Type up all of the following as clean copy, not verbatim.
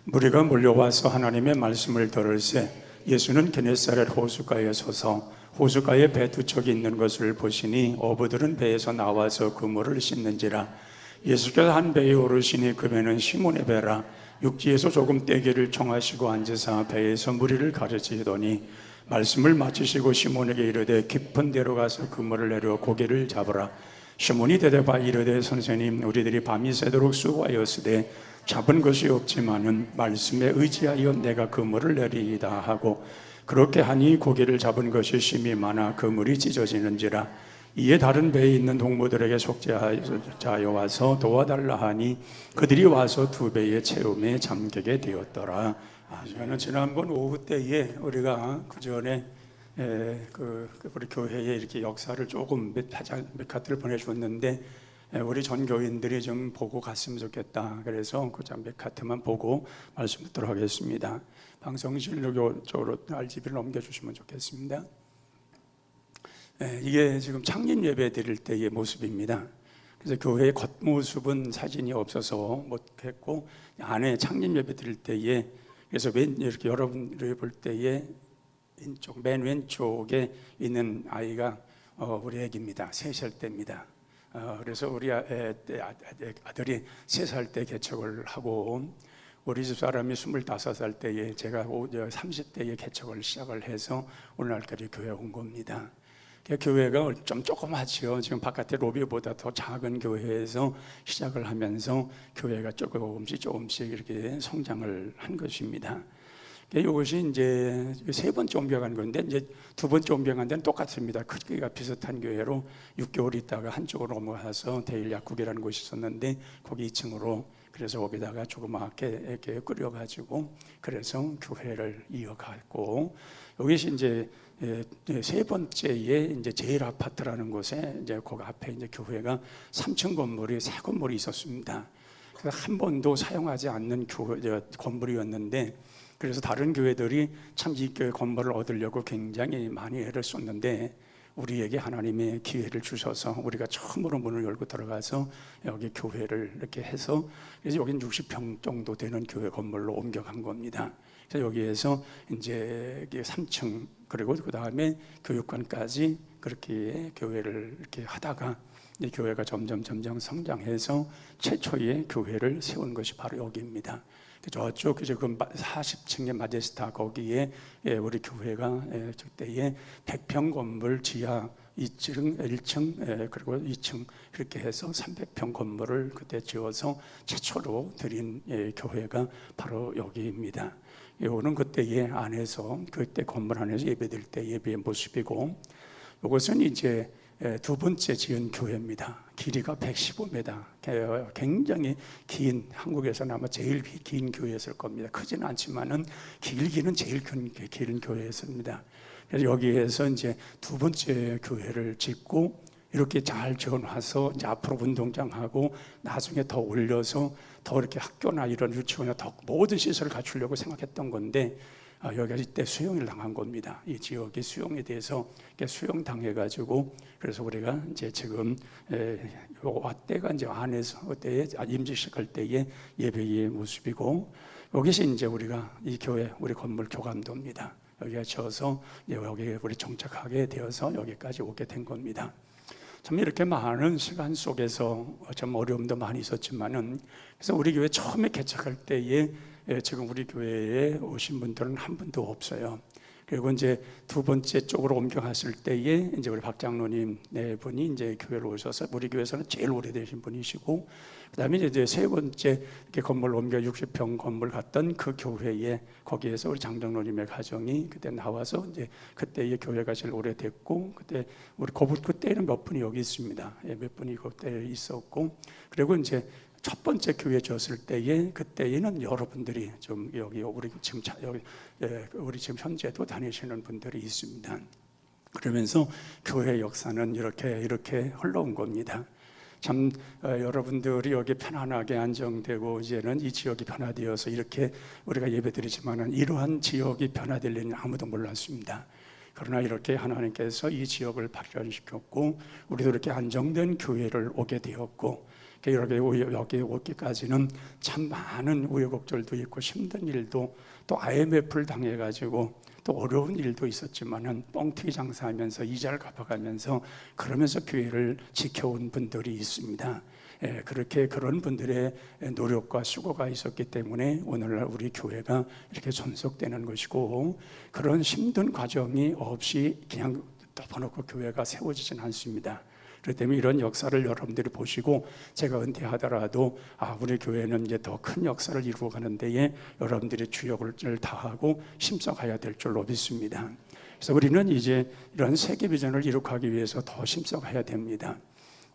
무리가 몰려와서 하나님의 말씀을 들을새 예수는 게네사렛 호숫가에 서서 호숫가에 배 두 척이 있는 것을 보시니 어부들은 배에서 나와서 그물을 씻는지라. 예수께서 한 배에 오르시니 그 배는 시몬의 배라. 육지에서 조금 떼기를 청하시고 앉으사 배에서 무리를 가르치더니 말씀을 마치시고 시몬에게 이르되 깊은 데로 가서 그물을 내려 고기를 잡으라. 시몬이 대답하여 이르되 선생님, 우리들이 밤이 새도록 수고하였으되 잡은 것이 없지만은 말씀에 의지하여 내가 그물을 내리이다 하고, 그렇게 하니 고기를 잡은 것이 심히 많아 그물이 찢어지는지라. 이에 다른 배에 있는 동무들에게 속죄하여 와서 도와달라 하니 그들이 와서 두 배의 채움에 잠기게 되었더라. 저는 지난번 오후 때에 우리가 그 전에 우리 교회에 이렇게 역사를 조금 몇 카트를 보내주었는데, 우리 전 교인들이 좀 보고 갔으면 좋겠다. 그래서 그 몇 카트만 보고 말씀 듣도록 하겠습니다. 방송실 쪽으로 RGB를 넘겨주시면 좋겠습니다. 이게 지금 창립 예배 드릴 때의 모습입니다. 그래서 교회의 겉모습은 사진이 없어서 못했고, 안에 창립 예배 드릴 때에, 그래서 이렇게 여러분들이 볼 때에 맨 왼쪽에 있는 아이가 우리 애기입니다. 3살 때입니다. 그래서 우리 아들이 3살 때 개척을 하고, 우리 집 사람이 25살 때에 제가 30대에 개척을 시작을 해서 오늘날까지 교회에 온 겁니다. 교회가 좀 조그맣지요. 지금 바깥의 로비보다 더 작은 교회에서 시작을 하면서 교회가 조금씩 이렇게 성장을 한 것입니다. 이것이 이제 3번째 옮겨간 건데, 이제 2번째 옮겨간 데는 똑같습니다. 크기가 비슷한 교회로 6개월 있다가 한쪽으로 넘어가서 대일약국이라는 곳이 있었는데 거기 2층으로, 그래서 거기다가 조그맣게 이렇게 끓여가지고 그래서 교회를 이어갔고, 여기서 이제 3번째에 이제 제일 아파트라는 곳에 이제 거기 앞에 이제 교회가 3층 건물이 새 건물이 있었습니다. 한 번도 사용하지 않는 건물이었는데, 그래서 다른 교회들이 참 이 교회 건물을 얻으려고 굉장히 많이 애를 썼는데, 우리에게 하나님의 기회를 주셔서 우리가 처음으로 문을 열고 들어가서 여기 교회를 이렇게 해서, 그래서 여기는 60평 정도 되는 교회 건물로 옮겨간 겁니다. 그래서 여기에서 이제 3층, 그리고 그 다음에 교육관까지 그렇게 교회를 이렇게 하다가 이 교회가 점점 성장해서 최초의 교회를 세운 것이 바로 여기입니다. 저쪽 지금 40층의 마제스타 거기에 우리 교회가 그때에 100평 건물 지하 2층, 1층 그리고 2층 그렇게 해서 300평 건물을 그때 지어서 최초로 드린 교회가 바로 여기입니다. 이거는 그때의 안에서, 그때 건물 안에서 예배드릴 때 예배의 모습이고, 이것은 이제 2번째 지은 교회입니다. 길이가 115m, 굉장히 긴, 한국에서는 아마 제일 긴 교회였을 겁니다. 크지는 않지만은 길기는 제일 긴 교회였습니다. 그래서 여기에서 이제 2번째 교회를 짓고, 이렇게 잘 지어놔서 이제 앞으로 운동장하고 나중에 더 올려서 더 이렇게 학교나 이런 유치원이나 더 모든 시설을 갖추려고 생각했던 건데, 여기가 이때 수용을 당한 겁니다. 이 지역이 수용에 대해서 수용 당해가지고, 그래서 우리가 이제 지금 때가 이제 안에서 그때 임직식할 때의 예배의 모습이고, 여기서 이제 우리가 이 교회 우리 건물 교감도입니다. 여기가 지어서 여기에 우리 정착하게 되어서 여기까지 오게 된 겁니다. 참 이렇게 많은 시간 속에서 좀 어려움도 많이 있었지만은, 그래서 우리 교회 처음에 개척할 때에 지금 우리 교회에 오신 분들은 한 분도 없어요. 그리고 이제 2번째 쪽으로 옮겨갔을 때에 이제 우리 박 장로님 네 분이 이제 교회로 오셔서 우리 교회에서는 제일 오래되신 분이시고, 그다음에 이제 3번째 이렇게 건물 옮겨 60평 건물 갔던 그 교회에, 거기에서 우리 장 장로님의 가정이 그때 나와서 이제 그때의 교회가 제일 오래됐고, 그때 우리 그때는 몇 분이 여기 있습니다. 몇 분이 그때 있었고, 그리고 이제 첫 번째 교회 지었을 때에, 그때에는 여러분들이 좀 여기 우리 지금 현재도 다니시는 분들이 있습니다. 그러면서 교회 역사는 이렇게 흘러온 겁니다. 참 여러분들이 여기 편안하게 안정되고 이제는 이 지역이 변화되어서 이렇게 우리가 예배드리지만은 이러한 지역이 변화될 일은 아무도 몰랐습니다. 그러나 이렇게 하나님께서 이 지역을 발전시켰고, 우리도 이렇게 안정된 교회를 오게 되었고, 여기 오기까지는 참 많은 우여곡절도 있고 힘든 일도, 또 IMF를 당해가지고 또 어려운 일도 있었지만은 뻥튀기 장사하면서 이자를 갚아가면서 그러면서 교회를 지켜온 분들이 있습니다. 그렇게 그런 분들의 노력과 수고가 있었기 때문에 오늘날 우리 교회가 이렇게 존속되는 것이고, 그런 힘든 과정이 없이 그냥 덮어놓고 교회가 세워지진 않습니다. 그렇기 때문에 이런 역사를 여러분들이 보시고 제가 은퇴하더라도 우리 교회는 이제 더 큰 역사를 이루어 가는 데에 여러분들이 주력을 다하고 힘써가야 될 줄로 믿습니다. 그래서 우리는 이제 이런 세계 비전을 이룩하기 위해서 더 힘써가야 됩니다.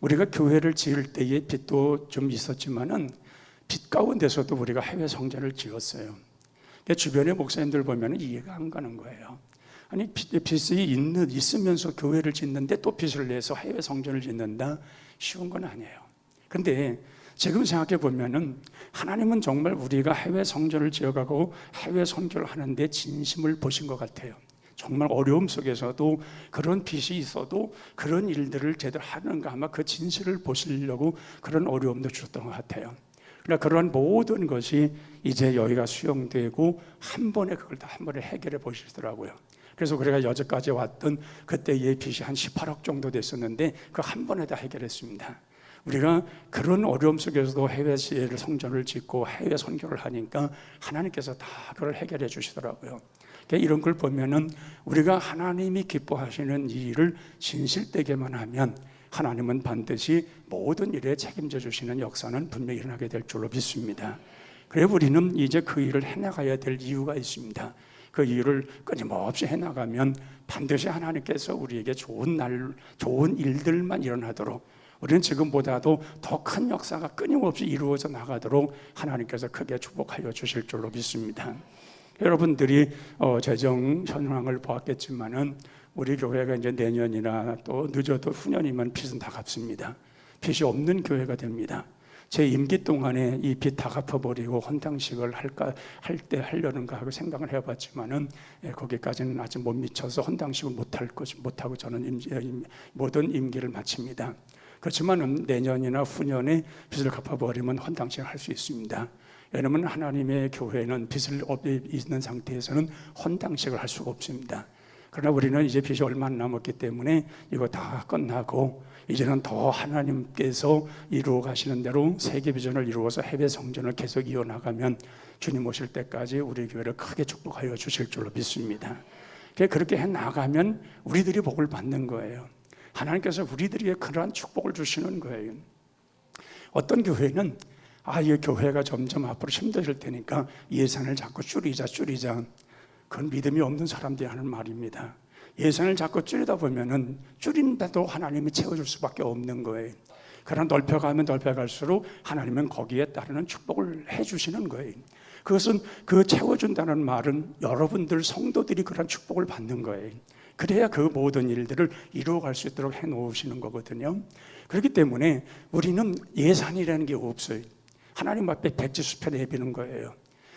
우리가 교회를 지을 때에 빚도 좀 있었지만은 빚 가운데서도 우리가 해외 성전을 지었어요. 주변의 목사님들 보면 이해가 안 가는 거예요. 아니 빚이 있으면서 교회를 짓는데 또 빚을 내서 해외 성전을 짓는다? 쉬운 건 아니에요. 근데 지금 생각해 보면은 하나님은 정말 우리가 해외 성전을 지어가고 해외 선교를 하는데 진심을 보신 것 같아요. 정말 어려움 속에서도 그런 빚이 있어도 그런 일들을 제대로 하는가, 아마 그 진실을 보시려고 그런 어려움도 주셨던 것 같아요. 그러나 그런 모든 것이 이제 여기가 수용되고 한 번에 그걸 다 한 번에 해결해 보시더라고요. 그래서 우리가 여기까지 왔던 그때의 빚이 한 18억 정도 됐었는데 그 한 번에 다 해결했습니다. 우리가 그런 어려움 속에서도 해외 성전을 짓고 해외 선교를 하니까 하나님께서 다 그걸 해결해 주시더라고요. 이런 걸 보면은 우리가 하나님이 기뻐하시는 이 일을 진실되게만 하면 하나님은 반드시 모든 일에 책임져 주시는 역사는 분명히 일어나게 될 줄로 믿습니다. 그래서 우리는 이제 그 일을 해나가야 될 이유가 있습니다. 그 일을 끊임없이 해나가면 반드시 하나님께서 우리에게 좋은 일들만 일어나도록, 우리는 지금보다도 더 큰 역사가 끊임없이 이루어져 나가도록 하나님께서 크게 축복하여 주실 줄로 믿습니다. 여러분들이 재정 현황을 보았겠지만은 우리 교회가 이제 내년이나 또 늦어도 후년이면 빚은 다 갚습니다. 빚이 없는 교회가 됩니다. 제 임기 동안에 이 빚 다 갚아버리고 헌당식을 하려는가 하고 생각을 해봤지만은 거기까지는 아직 못 미쳐서 헌당식을 못하고 저는 모든 임기를 마칩니다. 그렇지만은 내년이나 후년에 빚을 갚아버리면 헌당식을 할 수 있습니다. 왜냐하면 하나님의 교회는 빚을 있는 상태에서는 헌당식을 할 수가 없습니다. 그러나 우리는 이제 빚이 얼마 안 남았기 때문에 이거 다 끝나고 이제는 더 하나님께서 이루어 가시는 대로 세계 비전을 이루어서 해외 성전을 계속 이어나가면 주님 오실 때까지 우리 교회를 크게 축복하여 주실 줄로 믿습니다. 그렇게 해나가면 우리들이 복을 받는 거예요. 하나님께서 우리들에게 그러한 축복을 주시는 거예요. 어떤 교회는 이 교회가 점점 앞으로 힘들어질 테니까 예산을 자꾸 줄이자. 그건 믿음이 없는 사람들이 하는 말입니다. 예산을 자꾸 줄이다 보면은 줄인다도 하나님이 채워줄 수밖에 없는 거예요. 그러나 넓혀가면 넓혀갈수록 하나님은 거기에 따르는 축복을 해주시는 거예요. 그것은 그 채워준다는 말은 여러분들 성도들이 그런 축복을 받는 거예요. 그래야 그 모든 일들을 이루어갈 수 있도록 해놓으시는 거거든요. 그렇기 때문에 우리는 예산이라는 게 없어요. 하나님 앞에 백지수표 내비는 거예요.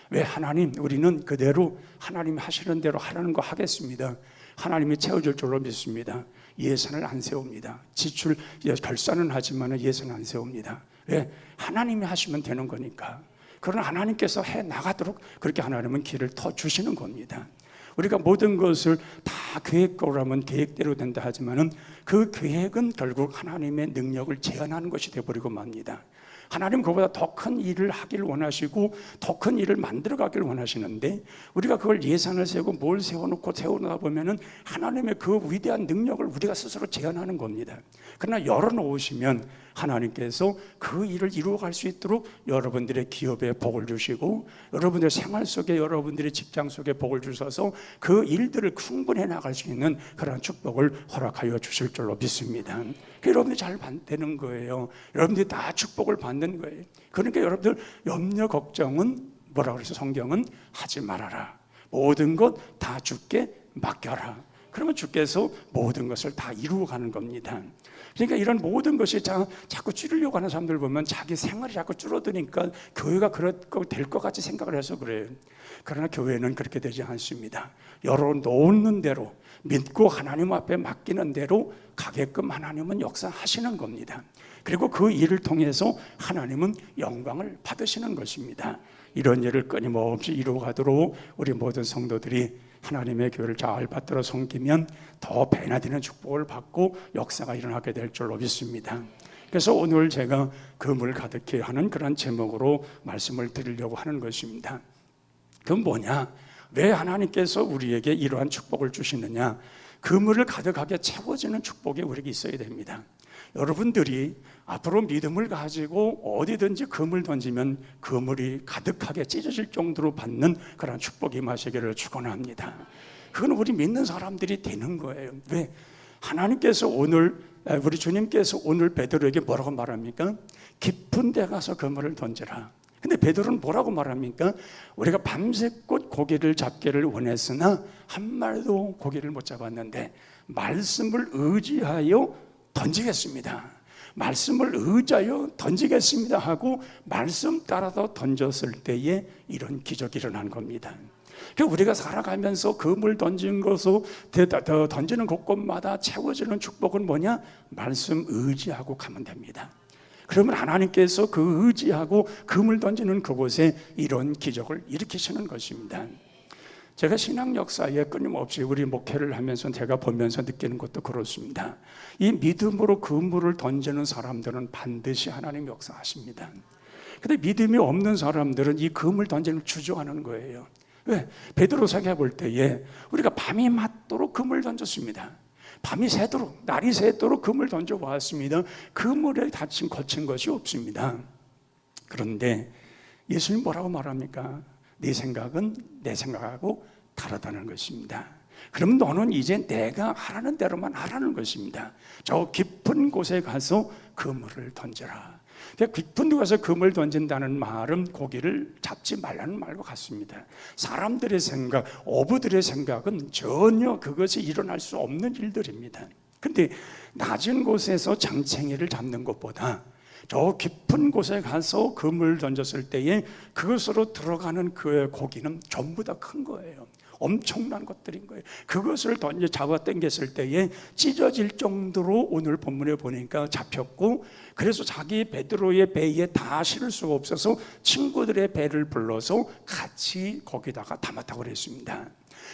왜 하나님, 우리는 그대로 하나님이 하시는 대로 하라는 거 하겠습니다. 하나님이 채워줄 줄로 믿습니다. 예산을 안 세웁니다. 지출 결산은 하지만 예산을 안 세웁니다. 왜? 하나님이 하시면 되는 거니까. 그러나 하나님께서 해 나가도록 그렇게 하나님은 길을 터 주시는 겁니다. 우리가 모든 것을 다 계획대로라면 계획대로 된다 하지만은 그 계획은 결국 하나님의 능력을 제한하는 것이 되어버리고 맙니다. 하나님 그보다 더 큰 일을 하길 원하시고 더 큰 일을 만들어 가길 원하시는데 우리가 그걸 예산을 세우고 뭘 세워놓다 보면은 하나님의 그 위대한 능력을 우리가 스스로 제한하는 겁니다. 그러나 열어놓으시면 하나님께서 그 일을 이루어갈 수 있도록 여러분들의 기업에 복을 주시고 여러분들의 생활 속에 여러분들의 직장 속에 복을 주셔서 그 일들을 충분히 나갈 수 있는 그런 축복을 허락하여 주실 줄로 믿습니다. 여러분들이 잘 되는 거예요. 여러분들이 다 축복을 받는 거예요. 그러니까 여러분들 염려 걱정은 뭐라고 그래서 성경은 하지 말아라. 모든 것 다 주께 맡겨라. 그러면 주께서 모든 것을 다 이루어 가는 겁니다. 그러니까 이런 모든 것이 자꾸 줄이려고 하는 사람들 보면 자기 생활이 자꾸 줄어드니까 교회가 될 것 같이 생각을 해서 그래요. 그러나 교회는 그렇게 되지 않습니다. 열어놓는 대로 믿고 하나님 앞에 맡기는 대로 가게끔 하나님은 역사하시는 겁니다. 그리고 그 일을 통해서 하나님은 영광을 받으시는 것입니다. 이런 일을 끊임없이 이루어가도록 우리 모든 성도들이 하나님의 교회를 잘 받들어 섬기면 더 배나되는 축복을 받고 역사가 일어나게 될 줄로 믿습니다. 그래서 오늘 제가 금을 가득히 하는 그런 제목으로 말씀을 드리려고 하는 것입니다. 그건 뭐냐? 왜 하나님께서 우리에게 이러한 축복을 주시느냐? 그물을 가득하게 채워지는 축복이 우리에게 있어야 됩니다. 여러분들이 앞으로 믿음을 가지고 어디든지 그물 던지면 그물이 가득하게 찢어질 정도로 받는 그런 축복이 임하시기를 축원합니다. 그건 우리 믿는 사람들이 되는 거예요. 왜? 하나님께서 우리 주님께서 오늘 베드로에게 뭐라고 말합니까? 깊은 데 가서 그물을 던져라. 근데 베드로는 뭐라고 말합니까? 우리가 밤새껏 고기를 잡기를 원했으나 한 마리도 고기를 못 잡았는데 말씀을 의지하여 던지겠습니다. 말씀을 의지하여 던지겠습니다 하고 말씀 따라서 던졌을 때에 이런 기적이 일어난 겁니다. 우리가 살아가면서 그물 던진 것으로 던지는 곳곳마다 채워지는 축복은 뭐냐? 말씀 의지하고 가면 됩니다. 그러면 하나님께서 그 의지하고 그물 던지는 그곳에 이런 기적을 일으키시는 것입니다. 제가 신앙 역사에 끊임없이 우리 목회를 하면서 제가 보면서 느끼는 것도 그렇습니다. 이 믿음으로 그물을 던지는 사람들은 반드시 하나님 역사하십니다. 그런데 믿음이 없는 사람들은 이 그물 던지는 주저하는 거예요. 왜? 베드로서기 볼 때에 우리가 밤이 맞도록 그물 던졌습니다. 밤이 새도록, 날이 새도록 그물 던져보았습니다. 그물에 거친 것이 없습니다. 그런데 예수님 뭐라고 말합니까? 네 생각은 내 생각하고 다르다는 것입니다. 그럼 너는 이제 내가 하라는 대로만 하라는 것입니다. 저 깊은 곳에 가서 그물을 던져라. 깊은 데 가서 그물 던진다는 말은 고기를 잡지 말라는 말과 같습니다. 사람들의 생각, 어부들의 생각은 전혀 그것이 일어날 수 없는 일들입니다. 그런데 낮은 곳에서 장챙이를 잡는 것보다 저 깊은 곳에 가서 그물 던졌을 때에 그것으로 들어가는 그 고기는 전부 다 큰 거예요. 엄청난 것들인 거예요. 그것을 잡아 당겼을 때에 찢어질 정도로 오늘 본문에 보니까 잡혔고, 그래서 자기 베드로의 배에 다 실을 수가 없어서 친구들의 배를 불러서 같이 거기다가 담았다고 그랬습니다.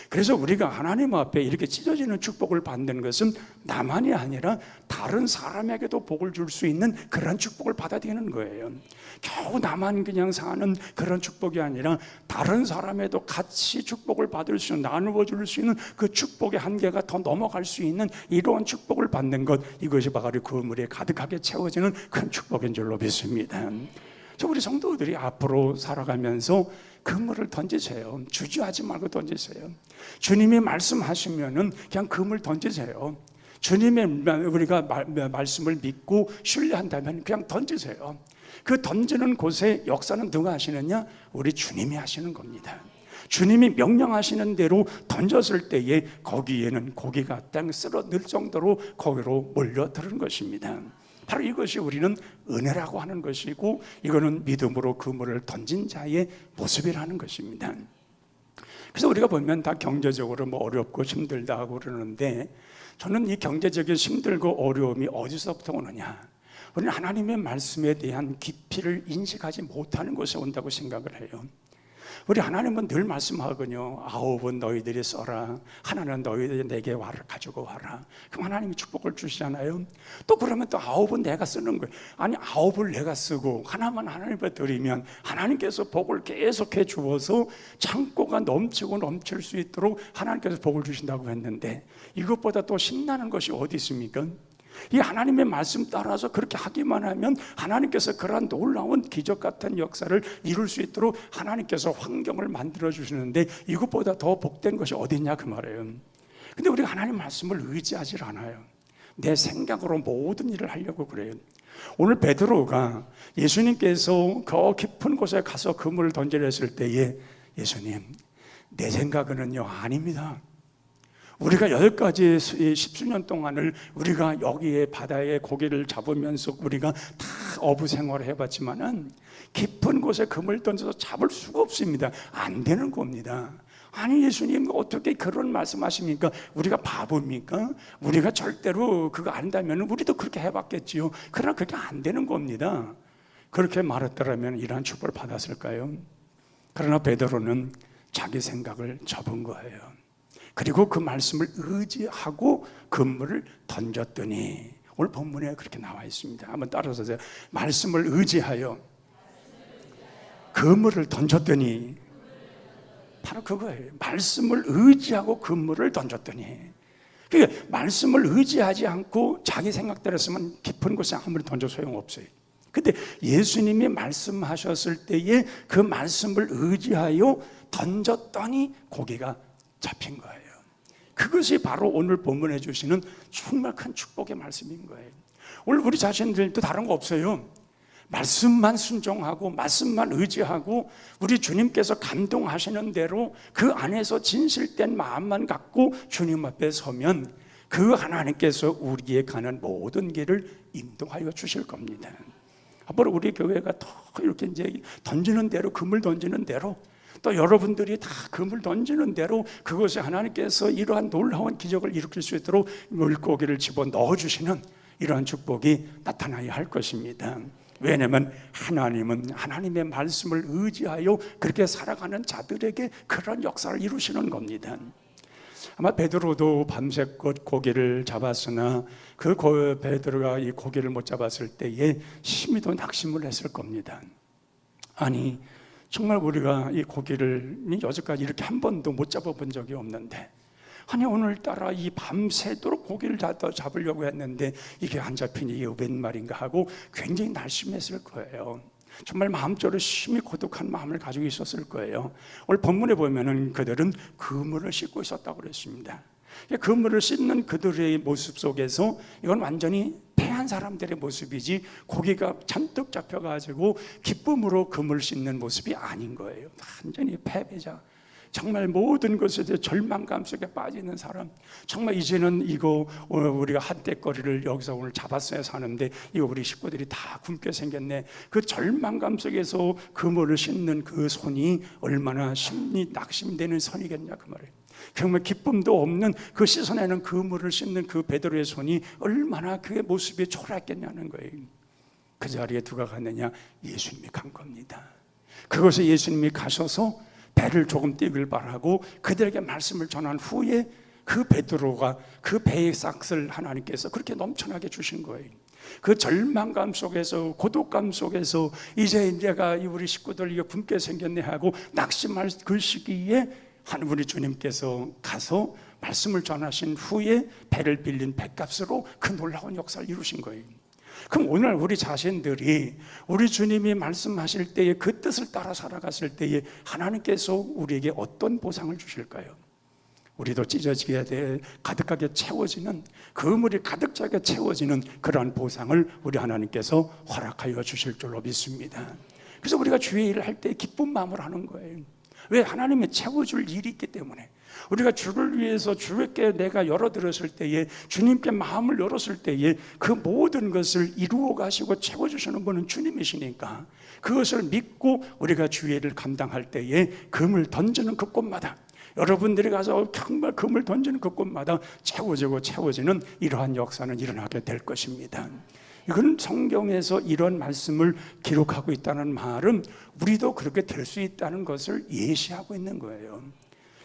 그래서 우리가 하나님 앞에 이렇게 찢어지는 축복을 받는 것은 나만이 아니라 다른 사람에게도 복을 줄 수 있는 그런 축복을 받아야 되는 거예요. 겨우 나만 그냥 사는 그런 축복이 아니라 다른 사람에도 같이 축복을 받을 수 있는, 나누어 줄 수 있는 그 축복의 한계가 더 넘어갈 수 있는 이러한 축복을 받는 것, 이것이 바로 그물에 가득하게 채워지는 큰 축복인 줄로 믿습니다. 우리 성도들이 앞으로 살아가면서 그물을 던지세요. 주저하지 말고 던지세요. 주님이 말씀하시면은 그냥 그물 던지세요. 주님의 우리가 말씀을 믿고 신뢰한다면 그냥 던지세요. 그 던지는 곳에 역사는 누가 하시느냐? 우리 주님이 하시는 겁니다. 주님이 명령하시는 대로 던졌을 때에 거기에는 고기가 땅 쓸어늘 정도로 거기로 몰려드는 것입니다. 바로 이것이 우리는 은혜라고 하는 것이고, 이거는 믿음으로 그물을 던진 자의 모습이라는 것입니다. 그래서 우리가 보면 다 경제적으로 어렵고 힘들다 하고 그러는데, 저는 이 경제적인 힘들고 어려움이 어디서부터 오느냐? 우리는 하나님의 말씀에 대한 깊이를 인식하지 못하는 곳에 온다고 생각을 해요. 우리 하나님은 늘 말씀하거든요. 9은 너희들이 써라, 하나는 너희들이 내게 가지고 와라. 그럼 하나님이 축복을 주시잖아요. 또 그러면 또 9은 내가 쓰는 거예요. 아니 9을 내가 쓰고 하나만 하나님께 드리면 하나님께서 복을 계속해 주어서 창고가 넘치고 넘칠 수 있도록 하나님께서 복을 주신다고 했는데, 이것보다 또 신나는 것이 어디 있습니까? 이 하나님의 말씀 따라서 그렇게 하기만 하면 하나님께서 그러한 놀라운 기적 같은 역사를 이룰 수 있도록 하나님께서 환경을 만들어 주시는데, 이것보다 더 복된 것이 어디냐 그 말이에요. 근데 우리가 하나님 말씀을 의지하지 않아요. 내 생각으로 모든 일을 하려고 그래요. 오늘 베드로가 예수님께서 그 깊은 곳에 가서 그물을 던지려 했을 때에, 예수님 내 생각은요 아닙니다. 우리가 여기까지 십수년 동안을 우리가 여기에 바다에 고기를 잡으면서 우리가 다 어부 생활을 해봤지만은 깊은 곳에 금을 던져서 잡을 수가 없습니다. 안 되는 겁니다. 아니, 예수님 어떻게 그런 말씀하십니까? 우리가 바보입니까? 우리가 절대로 그거 안다면 우리도 그렇게 해봤겠지요. 그러나 그게 안 되는 겁니다. 그렇게 말했더라면 이러한 축복을 받았을까요? 그러나 베드로는 자기 생각을 접은 거예요. 그리고 그 말씀을 의지하고 그물을 던졌더니, 오늘 본문에 그렇게 나와 있습니다. 한번 따라서 보세요. 말씀을 의지하여 그물을 던졌더니, 바로 그거예요. 말씀을 의지하고 그물을 던졌더니. 그러니까 말씀을 의지하지 않고 자기 생각대로 했으면 깊은 곳에 아무리 던져 소용없어요. 근데 예수님이 말씀하셨을 때에 그 말씀을 의지하여 던졌더니 고기가 잡힌 거예요. 그것이 바로 오늘 본문에 주시는 정말 큰 축복의 말씀인 거예요. 오늘 우리 자신들도 다른 거 없어요. 말씀만 순종하고 말씀만 의지하고 우리 주님께서 감동하시는 대로 그 안에서 진실된 마음만 갖고 주님 앞에 서면 그 하나님께서 우리에 가는 모든 길을 인도하여 주실 겁니다. 앞으로 우리 교회가 더 이렇게 이제 던지는 대로, 금을 던지는 대로, 또 여러분들이 다 금을 던지는 대로 그것에 하나님께서 이러한 놀라운 기적을 일으킬 수 있도록 물고기를 집어넣어 주시는 이러한 축복이 나타나야 할 것입니다. 왜냐하면 하나님은 하나님의 말씀을 의지하여 그렇게 살아가는 자들에게 그런 역사를 이루시는 겁니다. 아마 베드로도 밤새껏 고기를 잡았으나 그 베드로가 이 고기를 못 잡았을 때에 심히도 낙심을 했을 겁니다. 아니, 정말 우리가 이 고기를 여지까지 이렇게 한 번도 못 잡아본 적이 없는데, 아니 오늘따라 이 밤새도록 고기를 잡으려고 했는데 이게 안 잡히니 이게 웬 말인가 하고 굉장히 날심했을 거예요. 정말 마음적으로 심히 고독한 마음을 가지고 있었을 거예요. 오늘 본문에 보면은 그들은 그물을 씻고 있었다고 그랬습니다. 그물을 씻는 그들의 모습 속에서 이건 완전히 패한 사람들의 모습이지 고기가 잔뜩 잡혀가지고 기쁨으로 그물 씻는 모습이 아닌 거예요. 완전히 패배자, 정말 모든 것에 대해 절망감 속에 빠지는 사람, 정말 이제는 이거 우리가 한때거리를 여기서 오늘 잡았어야 사는데 이거 우리 식구들이 다 굶게 생겼네. 그 절망감 속에서 그물을 씻는 그 손이 얼마나 심리 낙심되는 손이겠냐 그 말이에요. 정말 기쁨도 없는 그 씻어내는 그물을 씻는 그 베드로의 손이 얼마나 그의 모습이 초라했겠냐는 거예요. 그 자리에 누가 갔느냐? 예수님이 간 겁니다. 그곳에 예수님이 가셔서 배를 조금 띄길 바라고 그들에게 말씀을 전한 후에 그 베드로가 그 배의 싹을 하나님께서 그렇게 넘쳐나게 주신 거예요. 그 절망감 속에서, 고독감 속에서 이제 내가 우리 식구들 이거 굶게 생겼네 하고 낙심할 그 시기에 우리 주님께서 가서 말씀을 전하신 후에 배를 빌린 배값으로 그 놀라운 역사를 이루신 거예요. 그럼 오늘 우리 자신들이 우리 주님이 말씀하실 때에 그 뜻을 따라 살아갔을 때에 하나님께서 우리에게 어떤 보상을 주실까요? 우리도 찢어지게 돼 가득하게 채워지는, 그물이 가득 차게 채워지는 그러한 보상을 우리 하나님께서 허락하여 주실 줄로 믿습니다. 그래서 우리가 주의 일을 할 때 기쁜 마음으로 하는 거예요. 왜? 하나님이 채워줄 일이 있기 때문에. 우리가 주를 위해서 주께 내가 열어드렸을 때에, 주님께 마음을 열었을 때에 그 모든 것을 이루어 가시고 채워주시는 분은 주님이시니까 그것을 믿고 우리가 주의 일을 감당할 때에 금을 던지는 그 곳마다, 여러분들이 가서 정말 금을 던지는 그 곳마다 채워지고 채워지는 이러한 역사는 일어나게 될 것입니다. 이건 성경에서 이런 말씀을 기록하고 있다는 말은 우리도 그렇게 될 수 있다는 것을 예시하고 있는 거예요.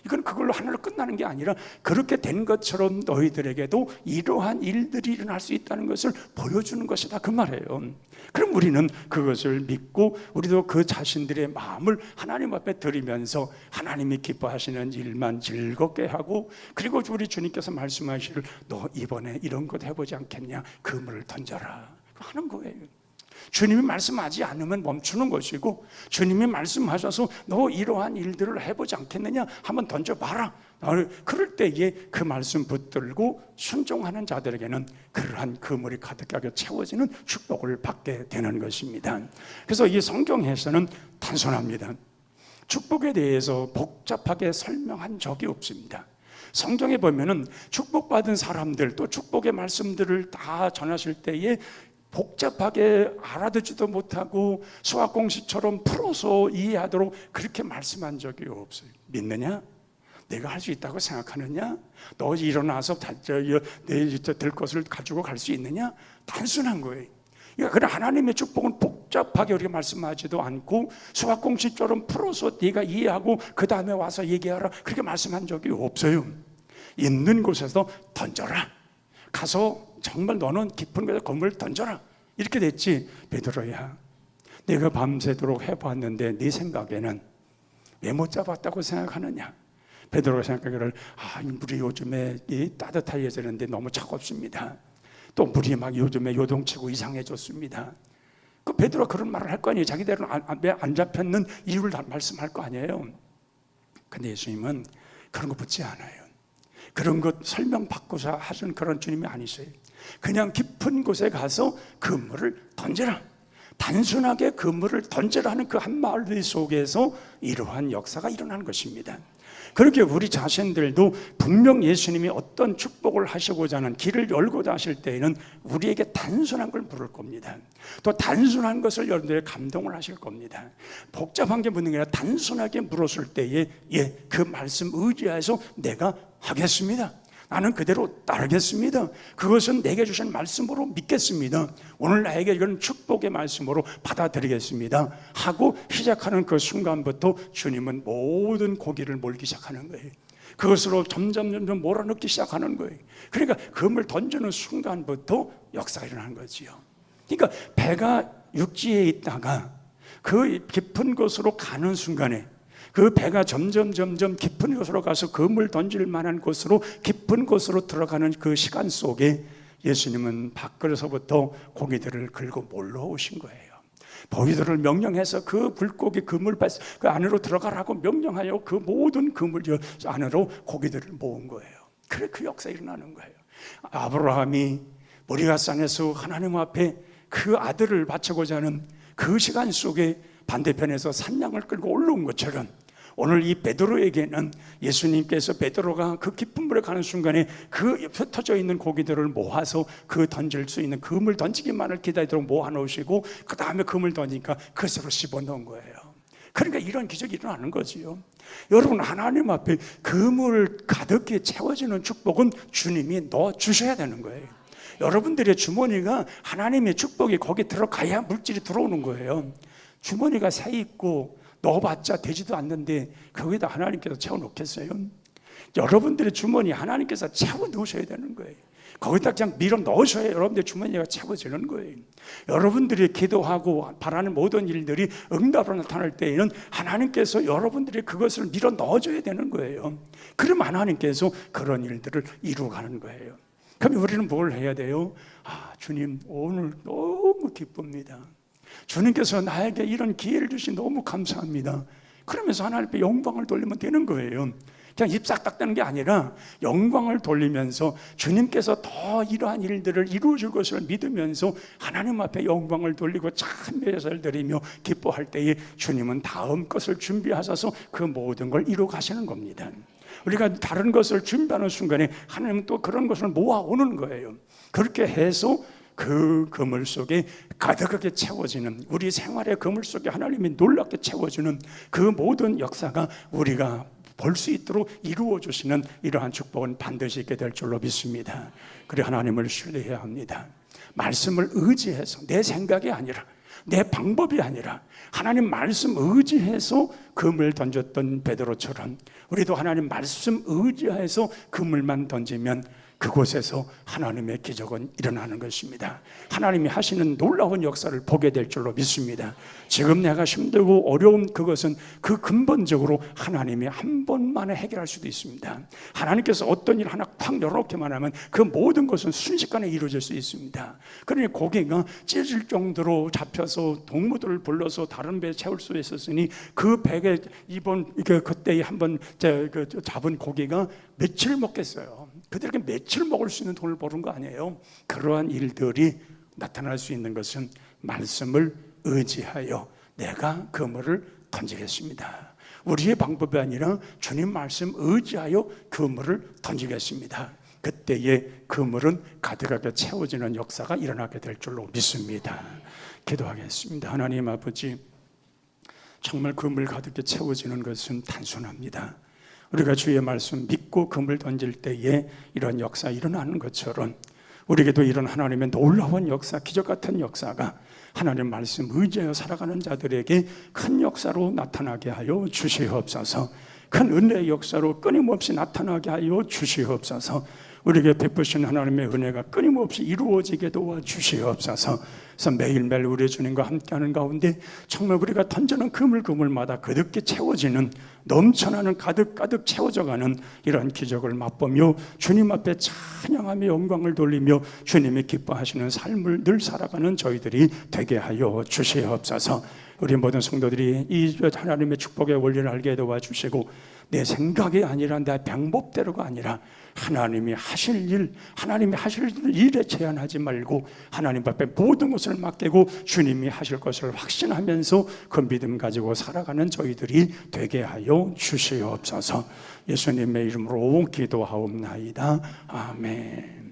이건 그걸로 하나로 끝나는 게 아니라 그렇게 된 것처럼 너희들에게도 이러한 일들이 일어날 수 있다는 것을 보여주는 것이다 그 말이에요. 그럼 우리는 그것을 믿고 우리도 그 자신들의 마음을 하나님 앞에 드리면서 하나님이 기뻐하시는 일만 즐겁게 하고, 그리고 우리 주님께서 말씀하시기를 너 이번에 이런 것 해보지 않겠냐, 그물을 던져라 하는 거예요. 주님이 말씀하지 않으면 멈추는 것이고, 주님이 말씀하셔서 너 이러한 일들을 해보지 않겠느냐 한번 던져봐라, 그럴 때에 그 말씀 붙들고 순종하는 자들에게는 그러한 그물이 가득하게 채워지는 축복을 받게 되는 것입니다. 그래서 이 성경에서는 단순합니다. 축복에 대해서 복잡하게 설명한 적이 없습니다. 성경에 보면은 축복받은 사람들 또 축복의 말씀들을 다 전하실 때에 복잡하게 알아듣지도 못하고 수학공식처럼 풀어서 이해하도록 그렇게 말씀한 적이 없어요. 믿느냐? 내가 할 수 있다고 생각하느냐? 너 일어나서 될 것을 가지고 갈 수 있느냐? 단순한 거예요. 그러니까 하나님의 축복은 복잡하게 우리가 말씀하지도 않고 수학공식처럼 풀어서 네가 이해하고 그 다음에 와서 얘기하라 그렇게 말씀한 적이 없어요. 있는 곳에서 던져라. 가서 정말 너는 깊은 곳에 건물을 던져라 이렇게 됐지. 베드로야, 내가 밤새도록 해봤는데 네 생각에는 왜 못 잡았다고 생각하느냐? 베드로가 생각하기를 물이 요즘에 따뜻해지는데 너무 차갑습니다. 또 물이 막 요즘에 요동치고 이상해졌습니다. 그 베드로가 그런 말을 할 거 아니에요. 자기대로는 안 잡혔는 이유를 다 말씀할 거 아니에요. 근데 예수님은 그런 거 묻지 않아요. 그런 것 설명받고자 하신 그런 주님이 아니세요. 그냥 깊은 곳에 가서 그물을 던져라. 단순하게 그물을 던져라는 그 한마디 속에서 이러한 역사가 일어나는 것입니다. 그렇게 우리 자신들도 분명 예수님이 어떤 축복을 하시고자 하는 길을 열고자 하실 때에는 우리에게 단순한 걸 물을 겁니다. 또 단순한 것을 여러분들에게 감동을 하실 겁니다. 복잡한 게 묻는 게 아니라 단순하게 물었을 때에 그 말씀 의지해서 내가 하겠습니다. 나는 그대로 따르겠습니다. 그것은 내게 주신 말씀으로 믿겠습니다. 오늘 나에게 이건 축복의 말씀으로 받아들이겠습니다 하고 시작하는 그 순간부터 주님은 모든 고기를 몰기 시작하는 거예요. 그것으로 점점 몰아넣기 시작하는 거예요. 그러니까 그물 던지는 순간부터 역사가 일어나는 거지요. 그러니까 배가 육지에 있다가 그 깊은 곳으로 가는 순간에 그 배가 점점 깊은 곳으로 가서 그물 던질 만한 곳으로 깊은 곳으로 들어가는 그 시간 속에 예수님은 밖에서부터 고기들을 끌고 몰러오신 거예요. 고기들을 명령해서 그 물고기 그물 그 안으로 들어가라고 명령하여 그 모든 그물 안으로 고기들을 모은 거예요. 그래 그 역사가 일어나는 거예요. 아브라함이 모리아산에서 하나님 앞에 그 아들을 바치고자 하는 그 시간 속에 반대편에서 산양을 끌고 올라온 것처럼 오늘 이 베드로에게는 예수님께서 베드로가 그 깊은 물에 가는 순간에 그 흩어져 있는 고기들을 모아서 그 던질 수 있는 그물 던지기만을 기다리도록 모아놓으시고 그 다음에 그물 던지니까 그것으로 씹어넣은 거예요. 그러니까 이런 기적이 일어나는 거지요. 여러분 하나님 앞에 그물 가득히 채워지는 축복은 주님이 넣어주셔야 되는 거예요. 여러분들의 주머니가 하나님의 축복이 거기 들어가야 물질이 들어오는 거예요. 주머니가 새 있고 넣어봤자 되지도 않는데 거기다 하나님께서 채워놓겠어요? 여러분들의 주머니 하나님께서 채워 넣으셔야 되는 거예요. 거기다 그냥 밀어 넣으셔야 여러분들의 주머니가 채워지는 거예요. 여러분들이 기도하고 바라는 모든 일들이 응답으로 나타날 때에는 하나님께서 여러분들이 그것을 밀어 넣어줘야 되는 거예요. 그럼 하나님께서 그런 일들을 이루어가는 거예요. 그럼 우리는 뭘 해야 돼요? 주님 오늘 너무 기쁩니다. 주님께서 나에게 이런 기회를 주시 너무 감사합니다. 그러면서 하나님께 영광을 돌리면 되는 거예요. 그냥 입 싹 닦는 게 아니라 영광을 돌리면서 주님께서 더 이러한 일들을 이루어 줄 것을 믿으면서 하나님 앞에 영광을 돌리고 참배를 드리며 기뻐할 때에 주님은 다음 것을 준비하셔서 그 모든 걸 이루어 가시는 겁니다. 우리가 다른 것을 준비하는 순간에 하나님은 또 그런 것을 모아오는 거예요. 그렇게 해서 그 그물 속에 가득하게 채워지는 우리 생활의 그물 속에 하나님이 놀랍게 채워주는 그 모든 역사가 우리가 볼 수 있도록 이루어 주시는 이러한 축복은 반드시 있게 될 줄로 믿습니다. 그래 하나님을 신뢰해야 합니다. 말씀을 의지해서 내 생각이 아니라 내 방법이 아니라 하나님 말씀 의지해서 그물 던졌던 베드로처럼 우리도 하나님 말씀 의지해서 그물만 던지면 그곳에서 하나님의 기적은 일어나는 것입니다. 하나님이 하시는 놀라운 역사를 보게 될 줄로 믿습니다. 지금 내가 힘들고 어려운 그것은 그 근본적으로 하나님이 한 번만에 해결할 수도 있습니다. 하나님께서 어떤 일 하나 콱 열어놓기만 하면 그 모든 것은 순식간에 이루어질 수 있습니다. 그러니 고기가 찢어질 정도로 잡혀서 동무들을 불러서 다른 배에 채울 수 있었으니 그 배에 그때 한번 잡은 고기가 며칠 먹겠어요. 그들에게 며칠 먹을 수 있는 돈을 버는 거 아니에요. 그러한 일들이 나타날 수 있는 것은 말씀을 의지하여 내가 그물을 던지겠습니다. 우리의 방법이 아니라 주님 말씀 의지하여 그물을 던지겠습니다. 그때에 그물은 가득하게 채워지는 역사가 일어나게 될 줄로 믿습니다. 기도하겠습니다. 하나님 아버지, 정말 그물 가득히 채워지는 것은 단순합니다. 우리가 주의 말씀 믿고 그물 던질 때에 이런 역사 일어나는 것처럼 우리에게도 이런 하나님의 놀라운 역사, 기적 같은 역사가 하나님 말씀 의지하여 살아가는 자들에게 큰 역사로 나타나게 하여 주시옵소서. 큰 은혜의 역사로 끊임없이 나타나게 하여 주시옵소서. 우리에게 베푸신 하나님의 은혜가 끊임없이 이루어지게 도와주시옵소서. 그래서 매일매일 우리 주님과 함께하는 가운데 정말 우리가 던지는 그물마다 그득히 채워지는, 넘쳐나는, 가득 채워져가는 이런 기적을 맛보며 주님 앞에 찬양하며 영광을 돌리며 주님이 기뻐하시는 삶을 늘 살아가는 저희들이 되게 하여 주시옵소서. 우리 모든 성도들이 이 하나님의 축복의 원리를 알게 도와주시고 내 생각이 아니라 내 방법대로가 아니라 하나님이 하실 일, 하나님이 하실 일에 제한하지 말고 하나님 앞에 모든 것을 맡기고 주님이 하실 것을 확신하면서 그 믿음 가지고 살아가는 저희들이 되게 하여 주시옵소서. 예수님의 이름으로 기도하옵나이다. 아멘.